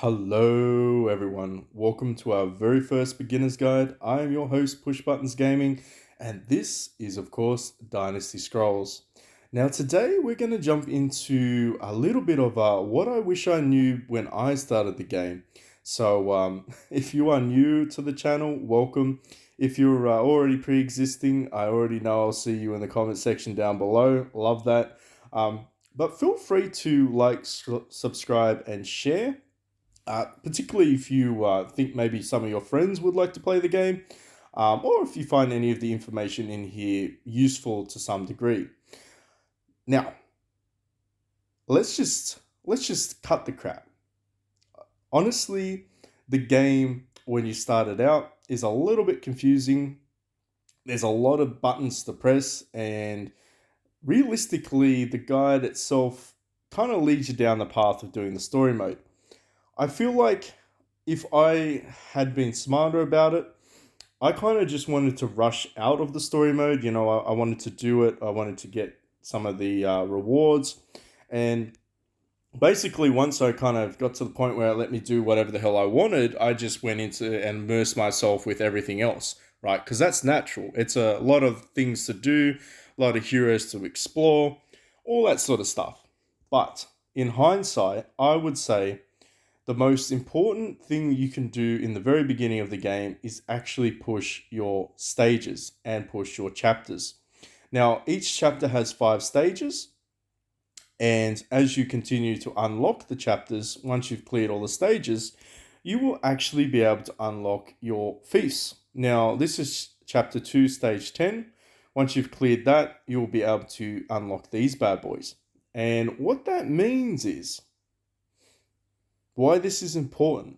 Hello, everyone. Welcome to our very first beginner's guide. I am your host, Push Buttons Gaming, and this is, of course, Dynasty Scrolls. Now, today we're going to jump into a little bit of what I wish I knew when I started the game. So, if you are new to the channel, welcome. If you're already pre existing, I already know I'll see you in the comment section down below. Love that. But feel free to like, subscribe, and share. Particularly if you think maybe some of your friends would like to play the game, or if you find any of the information in here useful to some degree. Now, let's just cut the crap. Honestly, the game when you start it out is a little bit confusing. There's a lot of buttons to press, and realistically, the guide itself kind of leads you down the path of doing the story mode. I feel like if I had been smarter about it, I kind of just wanted to rush out of the story mode. I wanted to do it. I wanted to get some of the rewards. And basically, once I kind of got to the point where it let me do whatever the hell I wanted, I just went into and immersed myself with everything else, right? Because that's natural. It's a lot of things to do, a lot of heroes to explore, all that sort of stuff. But in hindsight, I would say the most important thing you can do in the very beginning of the game is actually push your stages and push your chapters. Now, each chapter has 5 stages, and as you continue to unlock the chapters, once you've cleared all the stages, you will actually be able to unlock your Fiefs. Now, this is chapter 2, stage 10. Once you've cleared that, you'll be able to unlock these bad boys. And what that means is why this is important.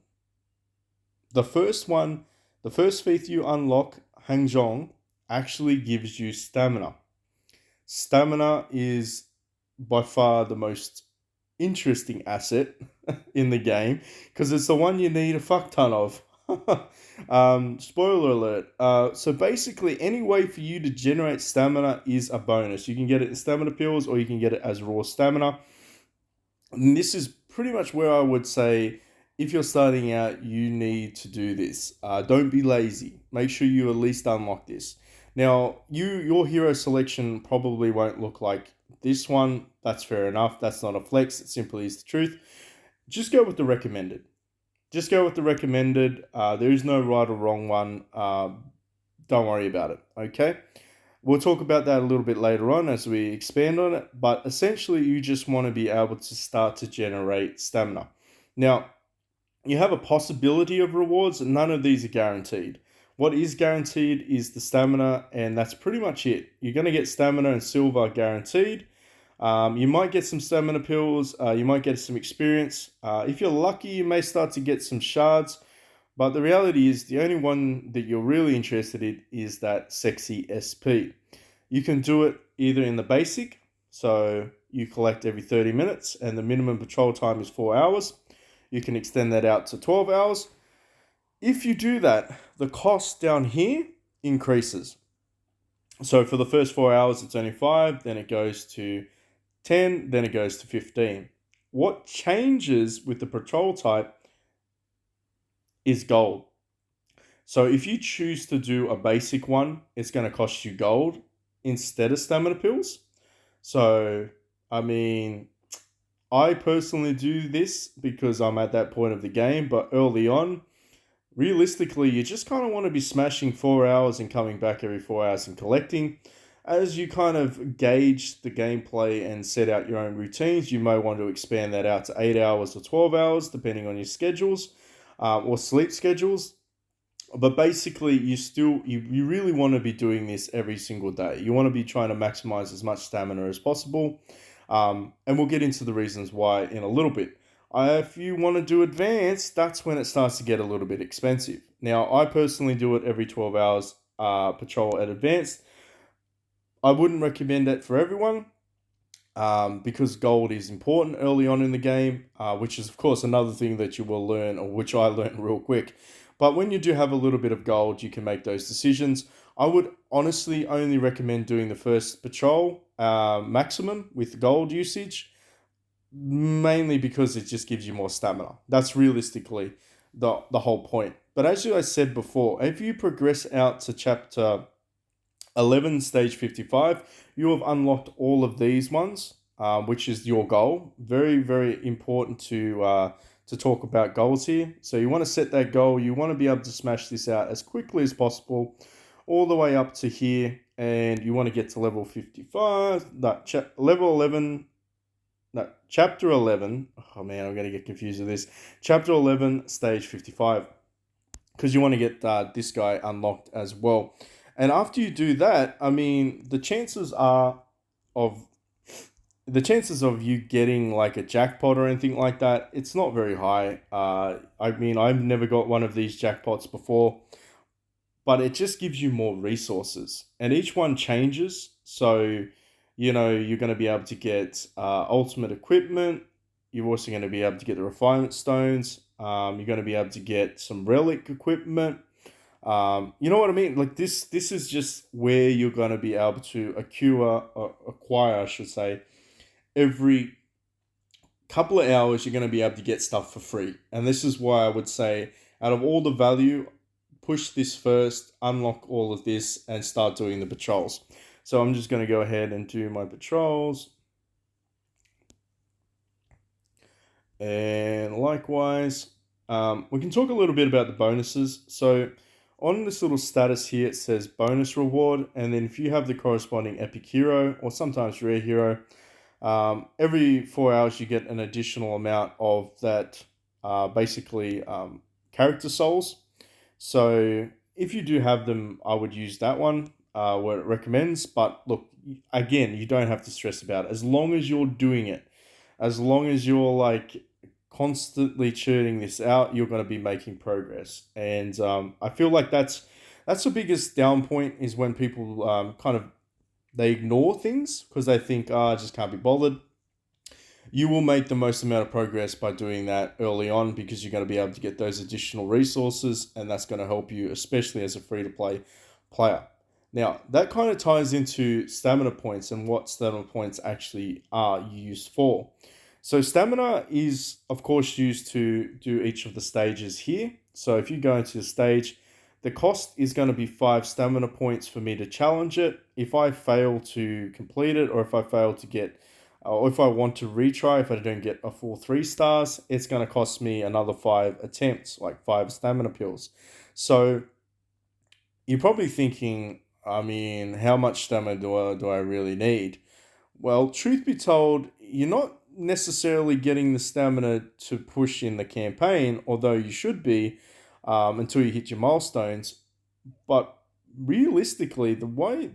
The first one, the first Fief you unlock, Hangjong, actually gives you stamina. Stamina is by far the most interesting asset in the game because it's the one you need a fuck ton of. Spoiler alert. So basically, any way for you to generate stamina is a bonus. You can get it in stamina pills or you can get it as raw stamina. And this is pretty much where I would say if you're starting out, you need to do this. Don't be lazy. Make sure you at least unlock this. Now, your hero selection probably won't look like this one. That's fair enough. That's not a flex. It simply is the truth. Just go with the recommended. Just go with the recommended. There is no right or wrong one. Don't worry about it. Okay. We'll talk about that a little bit later on as we expand on it, but essentially you just want to be able to start to generate stamina. Now, you have a possibility of rewards, and none of these are guaranteed. What is guaranteed is the stamina, and that's pretty much it. You're going to get stamina and silver guaranteed. You might get some stamina pills, you might get some experience. If you're lucky, you may start to get some shards. But the reality is the only one that you're really interested in is that sexy SP. You can do it either in the basic, so you collect every 30 minutes and the minimum patrol time is 4 hours. You can extend that out to 12 hours. If you do that, the cost down here increases. So for the first 4 hours, it's only 5, then it goes to 10, then it goes to 15. What changes with the patrol type is gold. So if you choose to do a basic one, it's going to cost you gold instead of stamina pills. So, I mean, I personally do this because I'm at that point of the game, but early on, realistically, you just kind of want to be smashing 4 hours and coming back every 4 hours and collecting. As you kind of gauge the gameplay and set out your own routines, you may want to expand that out to 8 hours or 12 hours, depending on your schedules or sleep schedules. But basically, you really want to be doing this every single day. You want to be trying to maximize as much stamina as possible. And we'll get into the reasons why in a little bit. If you want to do advanced, that's when it starts to get a little bit expensive. Now, I personally do it every 12 hours patrol at advanced. I wouldn't recommend it for everyone because gold is important early on in the game, which is, of course, another thing that you will learn, or which I learned real quick. But when you do have a little bit of gold, you can make those decisions. I would honestly only recommend doing the first patrol maximum with gold usage. mainly because it just gives you more stamina. That's realistically the whole point. But as I said before, if you progress out to chapter 11, stage 55, you have unlocked all of these ones, which is your goal. Very, very important to talk about goals here. So you want to set that goal. You want to be able to smash this out as quickly as possible, all the way up to here, and you want to get to level 55. No, level 11. No, chapter 11. Oh man, I'm going to get confused with this. Chapter 11, stage 55, because you want to get this guy unlocked as well. And after you do that, I mean, of the chances of you getting like a jackpot or anything like that, it's not very high. I mean, I've never got one of these jackpots before, but it just gives you more resources, and each one changes. So, you're going to be able to get ultimate equipment. You're also going to be able to get the refinement stones. You're going to be able to get some relic equipment. You know what I mean? Like this is just where you're going to be able to acquire, I should say, every couple of hours. You're going to be able to get stuff for free, and this is why I would say, out of all the value, push this first, unlock all of this, and start doing the patrols. So I'm just going to go ahead and do my patrols. And likewise, we can talk a little bit about the bonuses. So on this little status here, it says bonus reward. And then if you have the corresponding epic hero or sometimes rare hero, every 4 hours you get an additional amount of that basically character souls. So if you do have them, I would use that one where it recommends. But look, again, you don't have to stress about it. As long as you're doing it, as long as you're like constantly churning this out, you're going to be making progress. And I feel like that's the biggest down point, is when people kind of they ignore things because they think, I just can't be bothered. You will make the most amount of progress by doing that early on, because you're going to be able to get those additional resources, and that's going to help you, especially as a free-to-play player. Now, that kind of ties into stamina points and what stamina points actually are used for. So stamina is, of course, used to do each of the stages here. So if you go into the stage, the cost is going to be 5 stamina points for me to challenge it. If I fail to complete it, or if I fail to get, or if I want to retry, if I don't get a full 3 stars, it's going to cost me another 5 attempts, like 5 stamina pills. So you're probably thinking, I mean, how much stamina do I really need? Well, truth be told, you're not necessarily getting the stamina to push in the campaign, although you should be, until you hit your milestones. But realistically, the why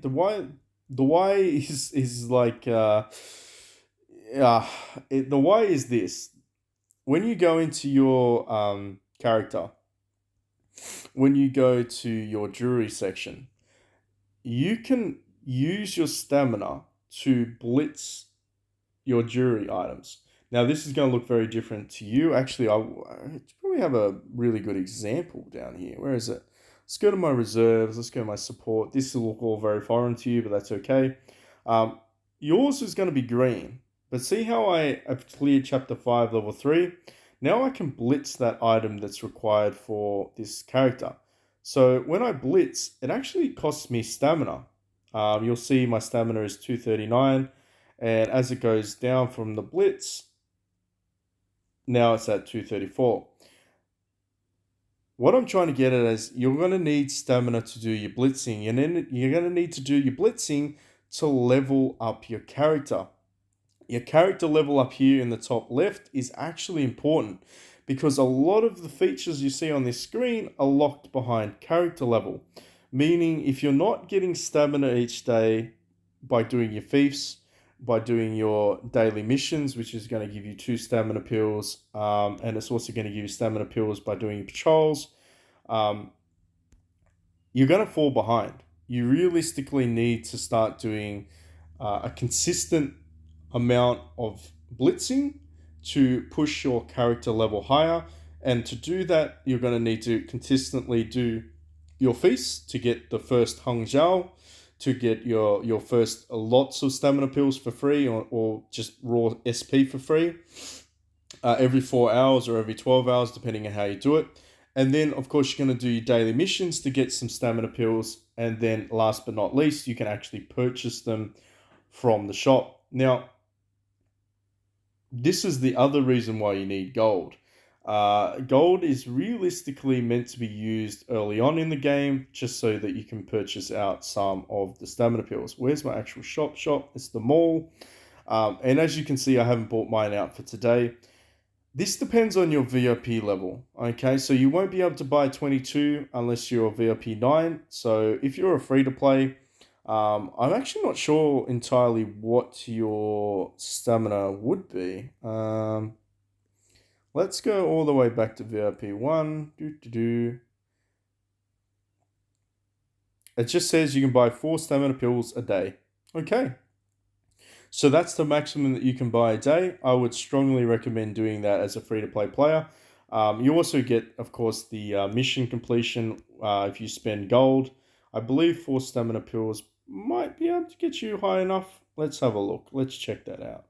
is like the why is this: when you go into your character, when you go to your jewelry section, you can use your stamina to blitz your jewelry items. Now, this is going to look very different to you. Actually, I probably have a really good example down here. Where is it? Let's go to my reserves. Let's go to my support. This will look all very foreign to you, but that's okay. Yours is going to be green. But see how I have cleared chapter 5, level 3? Now I can blitz that item that's required for this character. So when I blitz, it actually costs me stamina. You'll see my stamina is 239. And as it goes down from the blitz, now it's at 234. What I'm trying to get at is, you're going to need stamina to do your blitzing. And then you're going to need to do your blitzing to level up your character. Your character level up here in the top left is actually important, because a lot of the features you see on this screen are locked behind character level. Meaning, if you're not getting stamina each day by doing your Fiefs, by doing your daily missions, which is going to give you 2 stamina pills, and it's also going to give you stamina pills by doing your patrols, you're going to fall behind. You realistically need to start doing a consistent amount of blitzing to push your character level higher. And to do that, you're going to need to consistently do your feasts to get the first Hung Zhao, to get your first lots of stamina pills for free, or just raw SP for free, every 4 hours or every 12 hours, depending on how you do it. And then, of course, you're going to do your daily missions to get some stamina pills. And then, last but not least, you can actually purchase them from the shop. Now, this is the other reason why you need gold. Gold is realistically meant to be used early on in the game, just so that you can purchase out some of the stamina pills. Where's my actual shop? It's the mall. And as you can see, I haven't bought mine out for today. This depends on your VIP level, okay? So you won't be able to buy 22 unless you're a VIP 9. So if you're a free-to-play, I'm actually not sure entirely what your stamina would be. Let's go all the way back to VIP 1. It just says you can buy 4 stamina pills a day. Okay. So that's the maximum that you can buy a day. I would strongly recommend doing that as a free-to-play player. You also get, of course, the mission completion if you spend gold. I believe 4 stamina pills might be able to get you high enough. Let's have a look. Let's check that out.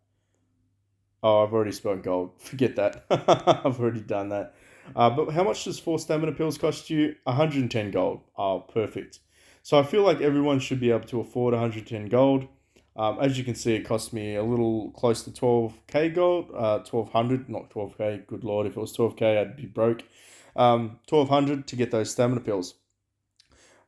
Oh, I've already spent gold. Forget that. I've already done that. But how much does 4 stamina pills cost you? 110 gold. Oh, perfect. So I feel like everyone should be able to afford 110 gold. As you can see, it cost me a little close to 12k gold. 1200, not 12k. Good lord, if it was 12k, I'd be broke. 1200 to get those stamina pills,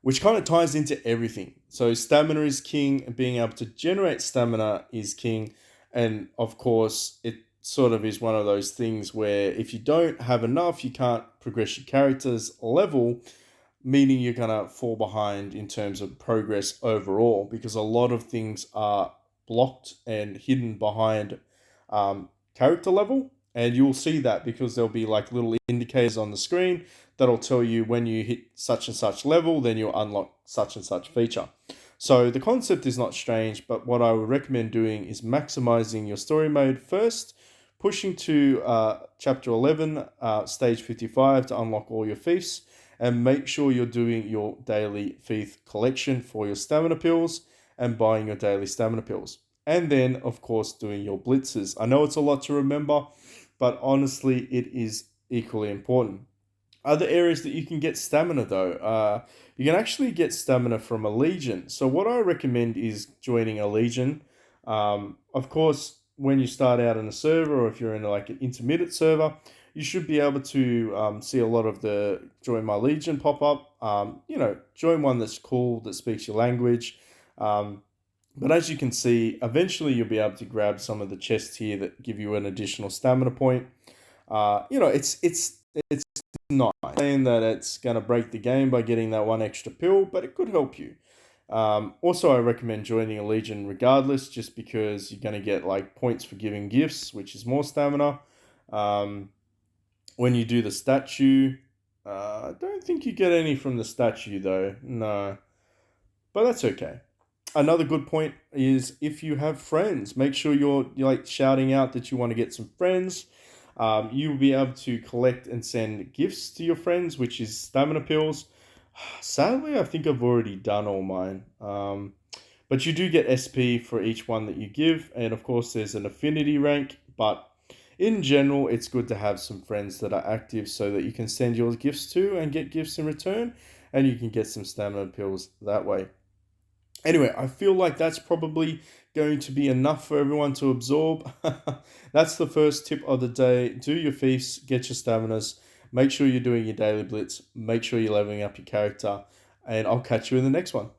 which kind of ties into everything. So stamina is king, and being able to generate stamina is king. And of course, it sort of is one of those things where if you don't have enough, you can't progress your character's level, meaning you're going to fall behind in terms of progress overall, because a lot of things are blocked and hidden behind character level. And you'll see that because there'll be like little indicators on the screen that'll tell you when you hit such and such level, then you'll unlock such and such feature. So the concept is not strange, but what I would recommend doing is maximizing your story mode first, pushing to chapter 11, stage 55 to unlock all your fiefs, and make sure you're doing your daily fief collection for your stamina pills and buying your daily stamina pills. And then, of course, doing your blitzes. I know it's a lot to remember, but honestly, it is equally important. Other areas that you can get stamina though, you can actually get stamina from a legion. So what I recommend is joining a legion. Of course, when you start out in a server, or if you're in like an intermediate server, you should be able to see a lot of the join my legion pop up. Join one that's cool, that speaks your language. But as you can see, eventually you'll be able to grab some of the chests here that give you an additional stamina point. It's not saying that it's going to break the game by getting that one extra pill, but it could help you. Also, I recommend joining a legion regardless, just because you're going to get like points for giving gifts, which is more stamina. When you do the statue, I don't think you get any from the statue though. No, but that's okay. Another good point is if you have friends, make sure you're like shouting out that you want to get some friends. You'll be able to collect and send gifts to your friends, which is stamina pills. Sadly, I think I've already done all mine. But you do get SP for each one that you give. And of course, there's an affinity rank. But in general, it's good to have some friends that are active so that you can send your gifts to and get gifts in return. And you can get some stamina pills that way. Anyway, I feel like that's probably going to be enough for everyone to absorb. That's the first tip of the day. Do your feasts, get your staminas, make sure you're doing your daily blitz, make sure you're leveling up your character, and I'll catch you in the next one.